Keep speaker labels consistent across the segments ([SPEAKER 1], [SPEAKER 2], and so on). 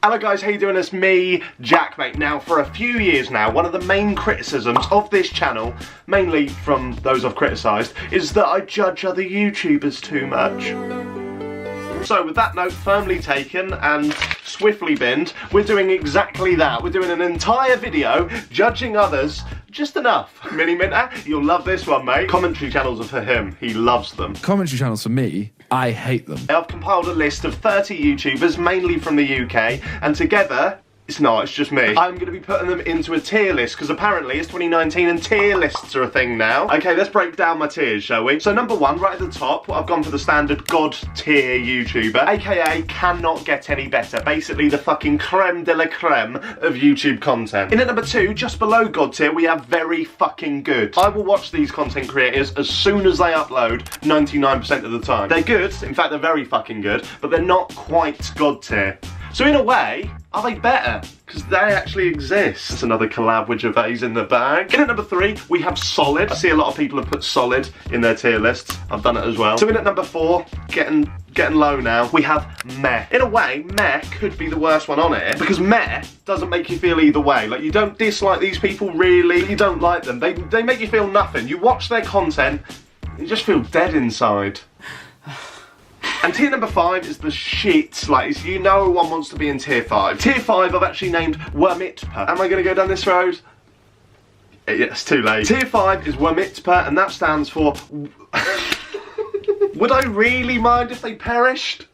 [SPEAKER 1] Hello guys, how you doing? It's me, JAACKMAATE. Now, for a few years now, one of the main criticisms of this channel, mainly from those I've criticised, is that I judge other YouTubers too much. So with that note firmly taken and swiftly binned, we're doing exactly that. We're doing an entire video judging others just enough. Mini Minter, you'll love this one, mate. Commentary channels are for him. He loves them.
[SPEAKER 2] Commentary channels for me, I hate them.
[SPEAKER 1] I've compiled a list of 30 YouTubers, mainly from the UK, and together, it's just me. I'm going to be putting them into a tier list, because apparently it's 2019 and tier lists are a thing now. Okay, let's break down my tiers, shall we? So number one, right at the top, I've gone for the standard God tier YouTuber, aka cannot get any better. Basically the fucking creme de la creme of YouTube content. In at number two, just below God tier, we have very fucking good. I will watch these content creators as soon as they upload, 99% of the time. They're good, in fact they're very fucking good, but they're not quite God tier. So in a way, are they better? Because they actually exist. That's another collab with Gervais in the bag. In at number three, we have Solid. I see a lot of people have put Solid in their tier lists. I've done it as well. So in at number four, getting low now, we have Meh. In a way, Meh could be the worst one on it, because Meh doesn't make you feel either way. Like, you don't dislike these people really, you don't like them. They make you feel nothing. You watch their content, you just feel dead inside. And tier number five is the shit, like, you know one wants to be in tier five. Tier five I've actually named Wormitpa. Am I going to go down this road? Yeah, it's too late. Tier five is Wormitpa, and that stands for... Would I really mind if they perished?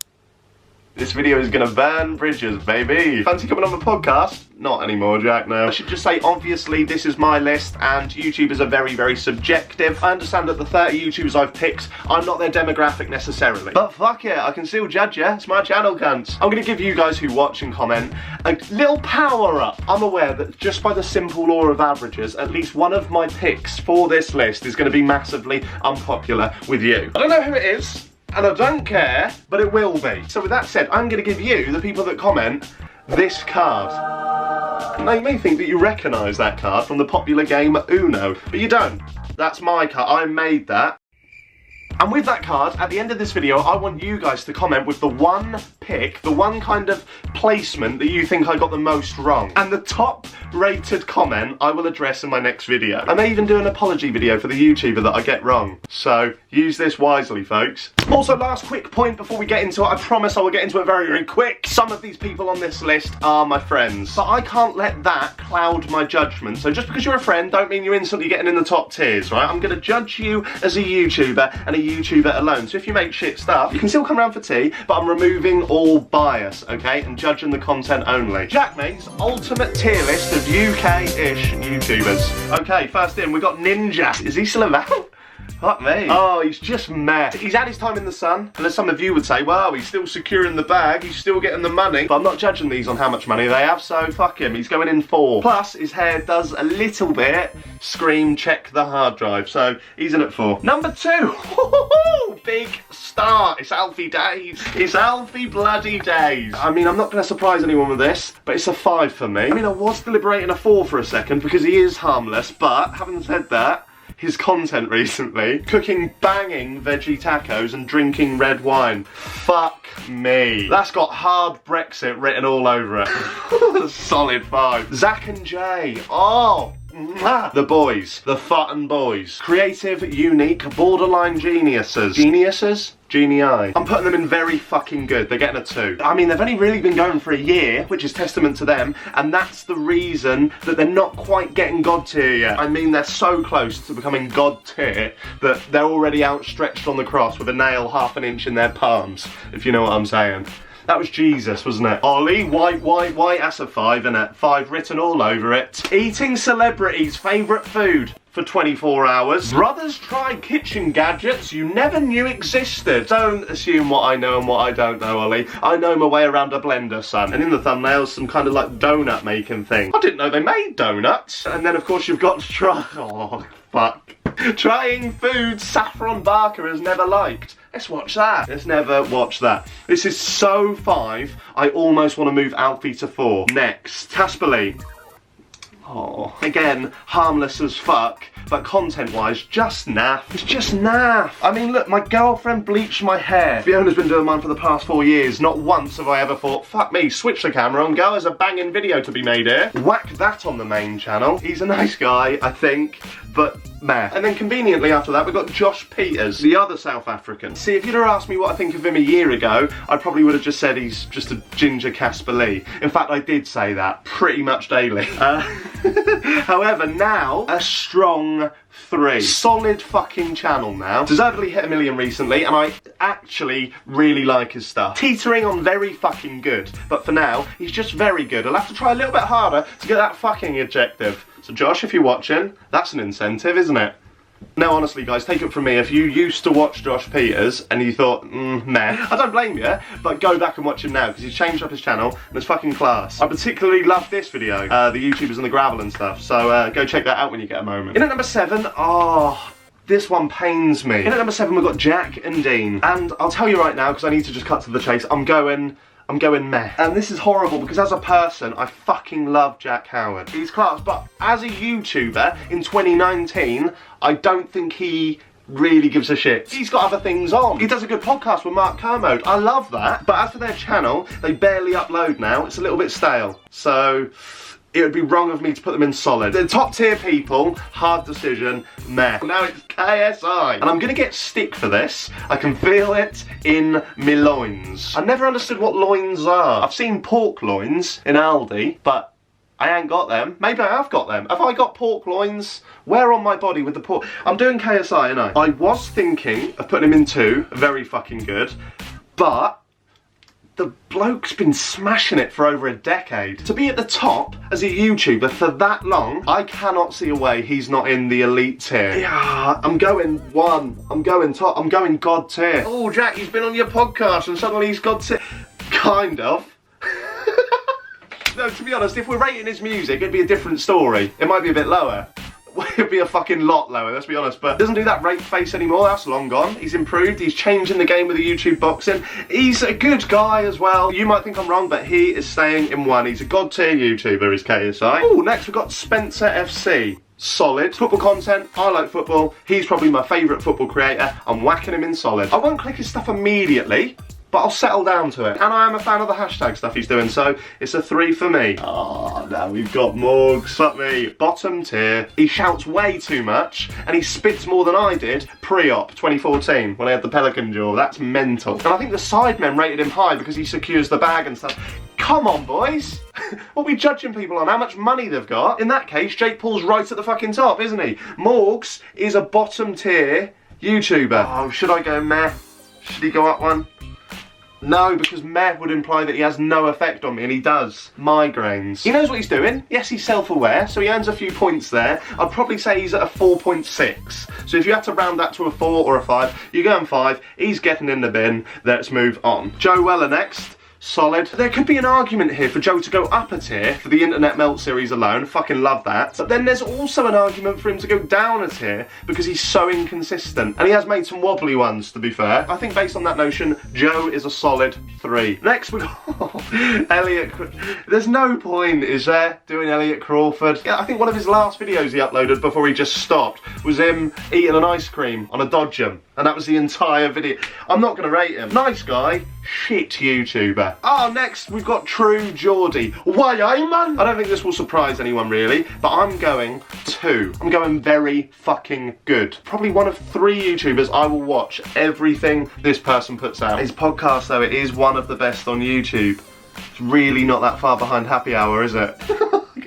[SPEAKER 1] This video is gonna burn bridges, baby. Fancy coming on the podcast? Not anymore, Jack, no. I should just say, obviously, this is my list, and YouTubers are very, very subjective. I understand that the 30 YouTubers I've picked, I'm not their demographic necessarily. But fuck it, I can still judge you. It's my channel, cunts. I'm gonna give you guys who watch and comment a little power up. I'm aware that just by the simple law of averages, at least one of my picks for this list is gonna be massively unpopular with you. I don't know who it is, and I don't care, but it will be. So with that said, I'm going to give you, the people that comment, this card. Now you may think that you recognise that card from the popular game Uno, but you don't. That's my card, I made that. And with that card, at the end of this video, I want you guys to comment with the one pick, the one kind of placement that you think I got the most wrong. And the top rated comment I will address in my next video. I may even do an apology video for the YouTuber that I get wrong. So use this wisely, folks. Also, last quick point before we get into it, I promise I will get into it very, very quick. Some of these people on this list are my friends, but I can't let that cloud my judgment. So just because you're a friend, don't mean you're instantly getting in the top tiers, right? I'm gonna judge you as a YouTuber and a YouTuber alone. So if you make shit stuff, you can still come around for tea, but I'm removing all bias, okay? And judging the content only. JAACKMAATE'S ultimate tier list of UK-ish YouTubers. Okay, first in, we got Ninja. Is he still about? Fuck me. Oh, he's just meh. He's had his time in the sun, and as some of you would say, well, he's still securing the bag, he's still getting the money. But I'm not judging these on how much money they have, so fuck him. He's going in 4. Plus, his hair does a little bit scream check the hard drive, so he's in at 4. Number 2, big star. It's Alfie Days. It's Alfie bloody Days. I mean, I'm not going to surprise anyone with this, but it's a 5 for me. I mean, I was deliberating a 4 for a second because he is harmless, but having said that, his content recently, cooking banging veggie tacos and drinking red wine. Fuck me. That's got hard Brexit written all over it. Solid 5. Zach and Jay. Oh. The boys. The Futton boys. Creative, unique, borderline geniuses. Geniuses? Genii. I'm putting them in very fucking good. They're getting a 2. I mean, they've only really been going for a year, which is testament to them, and that's the reason that they're not quite getting God tier yet. I mean, they're so close to becoming God tier that they're already outstretched on the cross with a nail half an inch in their palms, if you know what I'm saying. That was Jesus, wasn't it? Ollie, white, that's a 5, innit? 5 written all over it. Eating celebrities' favourite food for 24 hours. Brothers try kitchen gadgets you never knew existed. Don't assume what I know and what I don't know, Ollie. I know my way around a blender, son. And in the thumbnail's some kind of like donut making thing. I didn't know they made donuts. And then of course you've got to try, oh fuck. Trying foods Saffron Barker has never liked. Let's watch that. Let's never watch that. This is so 5, I almost want to move Alfie to 4. Next, Tasperly. Oh, again, harmless as fuck, but content-wise, just naff. It's just naff. I mean, look, my girlfriend bleached my hair. Fiona's been doing mine for the past 4 years. Not once have I ever thought, fuck me, switch the camera on, go, there's a banging video to be made here. Whack that on the main channel. He's a nice guy, I think, but meh. And then conveniently after that, we've got Josh Peters, the other South African. See, if you'd have asked me what I think of him a year ago, I probably would have just said he's just a ginger Casper Lee. In fact, I did say that pretty much daily. However, now, a strong 3. Solid fucking channel now. Deservedly hit 1 million recently, and I actually really like his stuff. Teetering on very fucking good, but for now, he's just very good. I'll have to try a little bit harder to get that fucking objective. So Josh, if you're watching, that's an incentive, isn't it? No, honestly guys, take it from me, if you used to watch Josh Peters and you thought, meh, I don't blame you, but go back and watch him now, because he's changed up his channel and it's fucking class. I particularly love this video, the YouTubers and the gravel and stuff, so go check that out when you get a moment. In at number 7, this one pains me. In at number 7 we've got Jack and Dean, and I'll tell you right now, because I need to just cut to the chase, I'm going meh. And this is horrible because as a person, I fucking love Jack Howard. He's class, but as a YouTuber in 2019, I don't think he really gives a shit. He's got other things on. He does a good podcast with Mark Kermode. I love that. But as for their channel, they barely upload now. It's a little bit stale. So it would be wrong of me to put them in solid. The top tier people, hard decision, meh. Now it's KSI. And I'm gonna get stick for this. I can feel it in me loins. I never understood what loins are. I've seen pork loins in Aldi, but I ain't got them. Maybe I have got them. Have I got pork loins? Where on my body with the pork? I'm doing KSI, ain't I? I was thinking of putting him in 2, very fucking good, but the bloke's been smashing it for over a decade. To be at the top as a YouTuber for that long, I cannot see a way he's not in the elite tier. Yeah, I'm going 1. I'm going top. I'm going God tier. Oh, Jack, he's been on your podcast and suddenly he's God tier. Kind of. No, to be honest, if we're rating his music, it'd be a different story. It might be a bit lower. It'd be a fucking lot lower, let's be honest, but doesn't do that rape face anymore, that's long gone. He's improved, he's changing the game with the YouTube boxing. He's a good guy as well. You might think I'm wrong, but he is staying in 1. He's a god tier YouTuber, is KSI. Oh, next we've got Spencer FC. Solid. Football content, I like football. He's probably my favourite football creator. I'm whacking him in solid. I won't click his stuff immediately, but I'll settle down to it. And I am a fan of the hashtag stuff he's doing, so it's a 3 for me. Oh, now we've got Morgs. Fuck me. Bottom tier. He shouts way too much, and he spits more than I did pre-op 2014, when I had the pelican jaw. That's mental. And I think the sidemen rated him high because he secures the bag and stuff. Come on, boys. What are we judging people on? How much money they've got? In that case, Jake Paul's right at the fucking top, isn't he? Morgs is a bottom tier YouTuber. Oh, should I go meh? Should he go up 1? No, because meh would imply that he has no effect on me, and he does. Migraines. He knows what he's doing. Yes, he's self-aware, so he earns a few points there. I'd probably say he's at a 4.6. So if you had to round that to a 4 or a 5, you're going 5. He's getting in the bin. Let's move on. Joe Weller next. Solid. There could be an argument here for Joe to go up a tier for the Internet Melt series alone. Fucking love that. But then there's also an argument for him to go down a tier because he's so inconsistent. And he has made some wobbly ones, to be fair. I think based on that notion, Joe is a solid 3. Next we got Elliot. There's no point, is there, doing Elliot Crawford? Yeah, I think one of his last videos he uploaded before he just stopped was him eating an ice cream on a dodgem. And that was the entire video. I'm not going to rate him. Nice guy, shit YouTuber. Oh, next we've got True Geordie. Why, man? I don't think this will surprise anyone really, but I'm going 2. I'm going very fucking good. Probably one of 3 YouTubers I will watch everything this person puts out. His podcast though, it is one of the best on YouTube. It's really not that far behind Happy Hour, is it?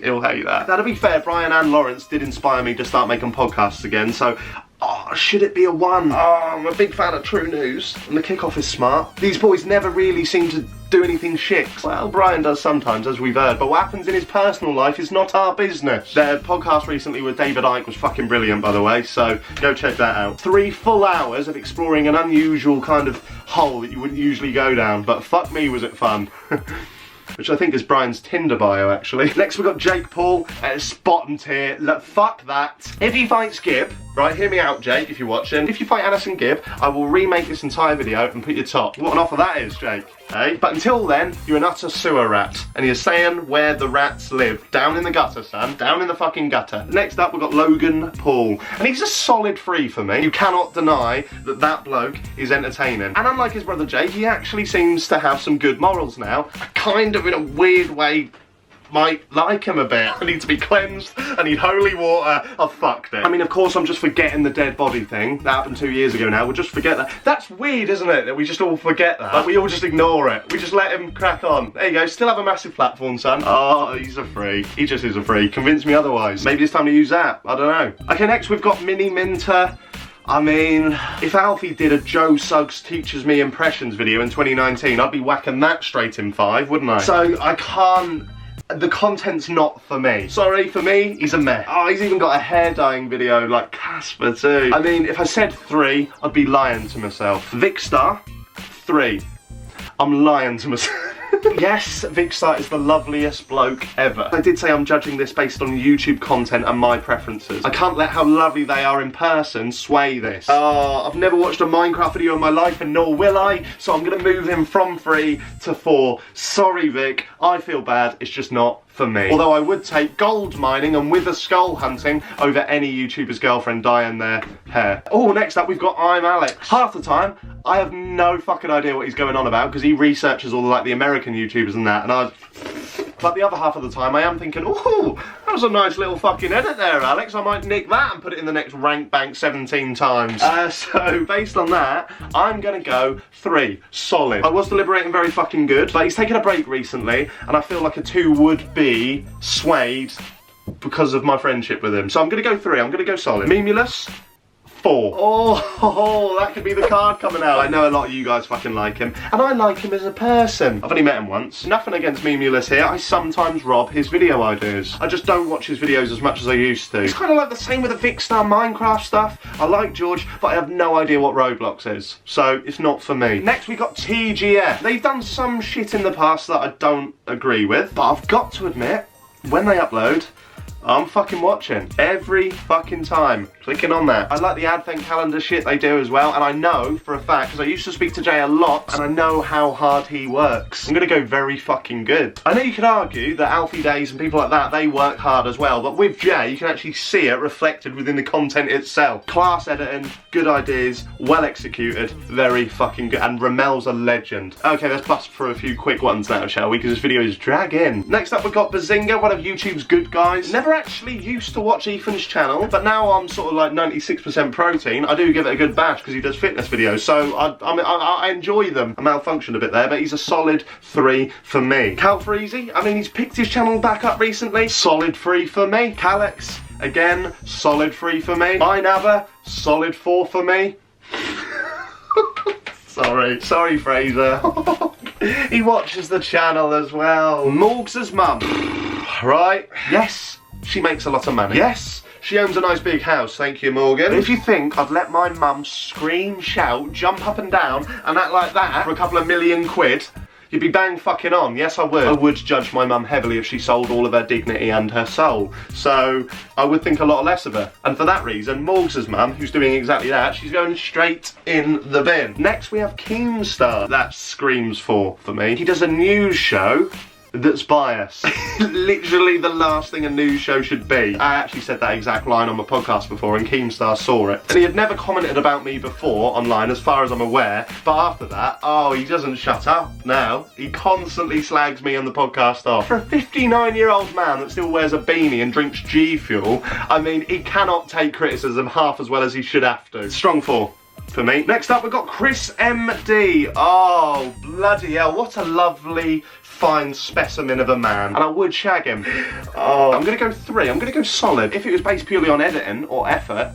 [SPEAKER 1] He'll hate that. Now to be fair, Brian and Lawrence did inspire me to start making podcasts again, so should it be a 1? Oh, I'm a big fan of True News, and the kickoff is smart. These boys never really seem to do anything shit. Well, Brian does sometimes, as we've heard, but what happens in his personal life is not our business. Their podcast recently with David Icke was fucking brilliant, by the way, so go check that out. 3 full hours of exploring an unusual kind of hole that you wouldn't usually go down, but fuck me was it fun. Which I think is Brian's Tinder bio, actually. Next we've got Jake Paul at his bottom tier. Look, fuck that. If he fights Gib, Right, hear me out, Jake, if you're watching. If you fight Anderson Gibb, I will remake this entire video and put you top. What an offer that is, Jake. Hey? But until then, you're an utter sewer rat. And you're saying where the rats live. Down in the gutter, son. Down in the fucking gutter. Next up, we've got Logan Paul. And he's a solid 3 for me. You cannot deny that that bloke is entertaining. And unlike his brother Jake, he actually seems to have some good morals now. I kind of, in a weird way, might like him a bit. I need to be cleansed. I need holy water. I've fucked it. I mean, of course, I'm just forgetting the dead body thing. That happened 2 years ago now. We'll just forget that. That's weird, isn't it? That we just all forget that. Like, we all just ignore it. We just let him crack on. There you go. Still have a massive platform, son. Oh, he's a freak. He just is a freak. Convince me otherwise. Maybe it's time to use that. I don't know. Okay, next we've got Mini Minter. I mean, if Alfie did a Joe Suggs Teaches Me Impressions video in 2019, I'd be whacking that straight in 5, wouldn't I? So, I can't... The content's not for me. Sorry, for me, he's a meh. Oh, he's even got a hair dyeing video like Casper too. I mean, if I said 3, I'd be lying to myself. Vicstar, 3. I'm lying to myself. Yes, Vicstar is the loveliest bloke ever. I did say I'm judging this based on YouTube content and my preferences. I can't let how lovely they are in person sway this. I've never watched a Minecraft video in my life, and nor will I, so I'm gonna move him from 3 to 4. Sorry, Vic, I feel bad, it's just not for me. Although I would take gold mining and wither skull hunting over any YouTuber's girlfriend dyeing their hair. Oh, next up we've got I'm Alex. Half the time, I have no fucking idea what he's going on about because he researches all like the American YouTubers and that, and but the other half of the time I am thinking, oh, that was a nice little fucking edit there, Alex. I might nick that and put it in the next rank bank 17 times. So based on that, I'm gonna go 3, solid. I was deliberating very fucking good, but he's taken a break recently, and I feel like a 2 would be swayed because of my friendship with him. So I'm gonna go 3, I'm gonna go solid. Memulus, 4. Oh, that could be the card coming out. I know a lot of you guys fucking like him, and I like him as a person. I've only met him once. Nothing against Memulus here. I sometimes rob his video ideas. I just don't watch his videos as much as I used to. It's kind of like the same with the Vicstar Minecraft stuff. I like George, but I have no idea what Roblox is, so it's not for me. Next we got TGF. They've done some shit in the past that I don't agree with, but I've got to admit, when they upload, I'm fucking watching every fucking time, clicking on that. I like the advent calendar shit they do as well, and I know for a fact, because I used to speak to Jay a lot, and I know how hard he works. I'm gonna go very fucking good. I know you could argue that Alfie Days and people like that, they work hard as well, but with Jay, you can actually see it reflected within the content itself. Class editing, good ideas, well executed, very fucking good, and Ramel's a legend. Okay, let's bust through a few quick ones now, shall we, because this video is dragging. Next up, we've got Bazinga, one of YouTube's good guys. Never actually used to watch Ethan's channel, but now I'm sort of like 96% protein. I do give it a good bash because he does fitness videos, so I enjoy them. I malfunctioned a bit there, but he's a solid 3 for me. Cal Freezy, I mean, he's picked his channel back up recently. Solid 3 for me. Calex, again, solid 3 for me. Minabba, solid 4 for me. Sorry, Fraser. He watches the channel as well. Morgs' mum, right? Yes. She makes a lot of money. Yes, she owns a nice big house, thank you, Morgan. If you think I'd let my mum scream, shout, jump up and down, and act like that for a couple of million quid, you'd be bang fucking on. Yes, I would. I would judge my mum heavily if she sold all of her dignity and her soul. So, I would think a lot less of her. And for that reason, Morgs' mum, who's doing exactly that, she's going straight in the bin. Next, we have Keemstar. That screams for me. He does a news show that's biased. Literally the last thing a news show should be. I actually said that exact line on my podcast before, and Keemstar saw it. And he had never commented about me before online, as far as I'm aware, but after that, oh, he doesn't shut up now. He constantly slags me on the podcast off. For a 59-year-old man that still wears a beanie and drinks G Fuel, I mean, he cannot take criticism half as well as he should have to. Strong 4 for me. Next up, we've got Chris MD. Oh, bloody hell, what a lovely, fine specimen of a man. And I would shag him. Oh, I'm gonna go 3. I'm gonna go solid. If it was based purely on editing or effort,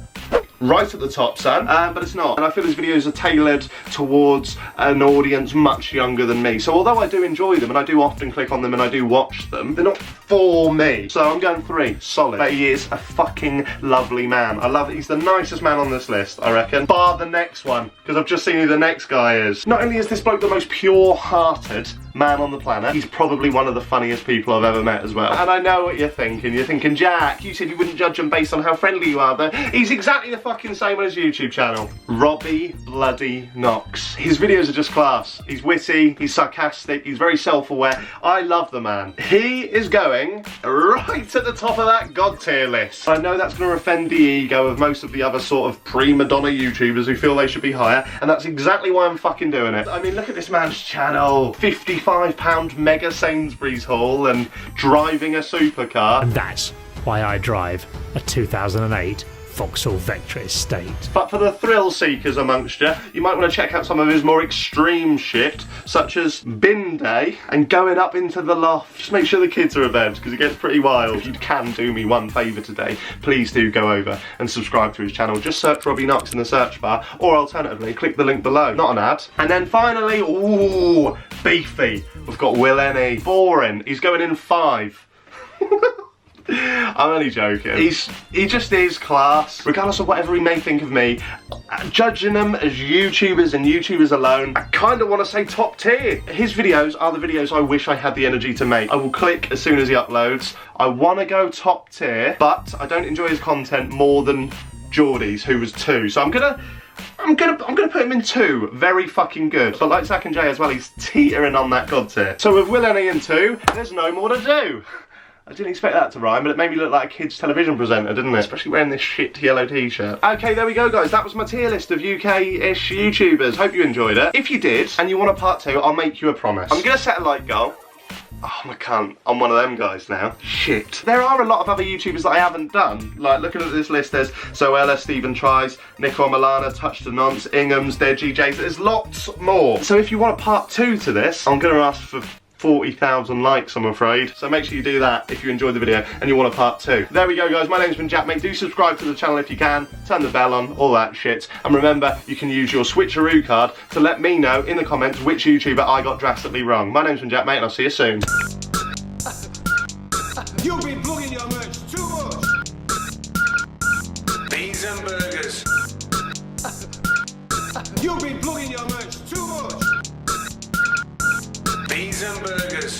[SPEAKER 1] right at the top, son, but it's not. And I feel his videos are tailored towards an audience much younger than me. So although I do enjoy them, and I do often click on them and I do watch them, they're not for me. So I'm going 3, solid. But he is a fucking lovely man. I love it. He's the nicest man on this list, I reckon. Bar the next one, because I've just seen who the next guy is. Not only is this bloke the most pure-hearted man on the planet. He's probably one of the funniest people I've ever met as well. And I know what you're thinking. You're thinking, Jack, you said you wouldn't judge him based on how friendly you are, but he's exactly the fucking same on his YouTube channel. Robbie bloody Knox. His videos are just class. He's witty, he's sarcastic, he's very self-aware. I love the man. He is going right at the top of that God tier list. I know that's going to offend the ego of most of the other sort of prima donna YouTubers who feel they should be higher, and that's exactly why I'm fucking doing it. I mean, look at this man's channel. £55 mega Sainsbury's haul and driving a supercar.
[SPEAKER 3] And that's why I drive a 2008 Vauxhall Vectra Estate.
[SPEAKER 1] But for the thrill seekers amongst you, you might want to check out some of his more extreme shit, such as bin day and going up into the loft. Just make sure the kids are in bed, because it gets pretty wild. If you can do me one favour today, please do go over and subscribe to his channel. Just search Robbie Knox in the search bar, or alternatively, click the link below. Not an ad. And then finally, ooh, beefy. We've got Will N.E. Boring. He's going in 5. I'm only joking. He just is class. Regardless of whatever he may think of me, judging them as YouTubers and YouTubers alone, I kind of want to say top tier. His videos are the videos I wish I had the energy to make. I will click as soon as he uploads. I want to go top tier, but I don't enjoy his content more than Geordie's, who was 2. So I'm gonna put him in 2. Very fucking good. But like Zack and Jay as well, he's teetering on that God tier. So with Will N.E. in 2, there's no more to do. I didn't expect that to rhyme, but it made me look like a kid's television presenter, didn't it? Especially wearing this shit yellow t-shirt. Okay, there we go, guys. That was my tier list of UK-ish YouTubers. Hope you enjoyed it. If you did, and you want a part 2, I'll make you a promise. I'm gonna set a like goal. Oh, my cunt. I'm one of them guys now. Shit. There are a lot of other YouTubers that I haven't done. Like, looking at this list, there's Zoella, Stephen Tries, Nico Milana, Touch the Nonce, Ingham's, Dead GJs. There's lots more. So if you want a part 2 to this, I'm gonna ask for 40,000 likes, I'm afraid. So make sure you do that if you enjoyed the video and you want a part 2. There we go, guys. My name's been JAACKMAATE. Do subscribe to the channel if you can. Turn the bell on, all that shit. And remember, you can use your switcheroo card to let me know in the comments which YouTuber I got drastically wrong. My name's been JAACKMAATE and I'll see you soon.
[SPEAKER 4] You've been plugging your merch too much. Beans and burgers. You've been plugging your merch too much. Beans and burgers.